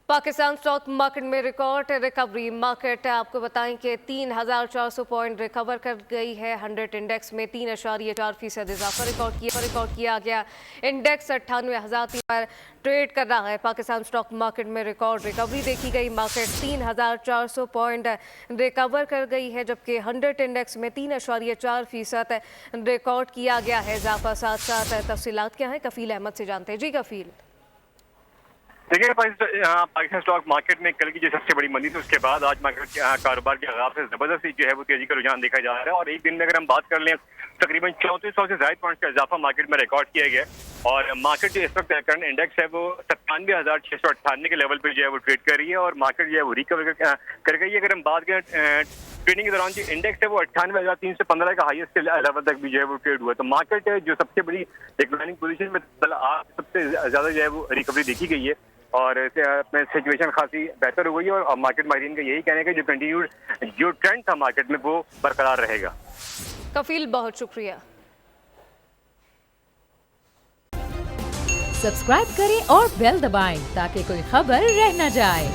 Pakistan stock market में record recovery. Market आपको बताएं कि 3,400 पॉइंट रिकवर कर गई है। 100 इंडेक्स में 3.4% इजाफा रिकॉर्ड किया गया। इंडेक्स 98,003 पर ट्रेड कर रहा है। पाकिस्तान स्टॉक मार्केट में रिकॉर्ड रिकवरी देखी गई। मार्केट 3,400 पॉइंट रिकवर कर गई है, जबकि 100 इंडेक्स में 3.4% रिकॉर्ड किया गया है इजाफा। साथ साथ तफसीलात क्या है, कफील अहमद से जानते हैं। जी कफील। देखिए, पाकिस्तान स्टॉक मार्केट में कल की जो सबसे बड़ी मंदी थी, उसके बाद आज मार्केट कारोबार के आगाज से जबरदस्ती जो है वो तेजी का रुझान देखा जा रहा है। और एक दिन में अगर हम बात कर लें, तकरीबन 3400 से ज्यादा पॉइंट्स का इजाफा मार्केट में रिकॉर्ड किया गया। और मार्केट जो इस वक्त करंट इंडेक्स है वो 97,698 के लेवल पे जो है वो ट्रेड कर रही है। और मार्केट जो है वो रिकवर कर गई है। अगर हम बात करें ट्रेडिंग के दौरान जो इंडेक्स है वो 98,315 का हाईएस्ट लेवल तक भी जो है वो ट्रेड हुआ। तो मार्केट जो सबसे बड़ी डिक्लाइनिंग पोजीशन में आज सबसे ज्यादा जो है वो रिकवरी देखी गई है। और सिचुएशन खासी बेहतर हो गई है। और मार्केट माहिरीन का यही कहना है कि जो कंटिन्यूड जो ट्रेंड था मार्केट में वो बरकरार रहेगा। कफील, बहुत शुक्रिया। सब्सक्राइब करें और बेल दबाएं ताकि कोई खबर रह न जाए।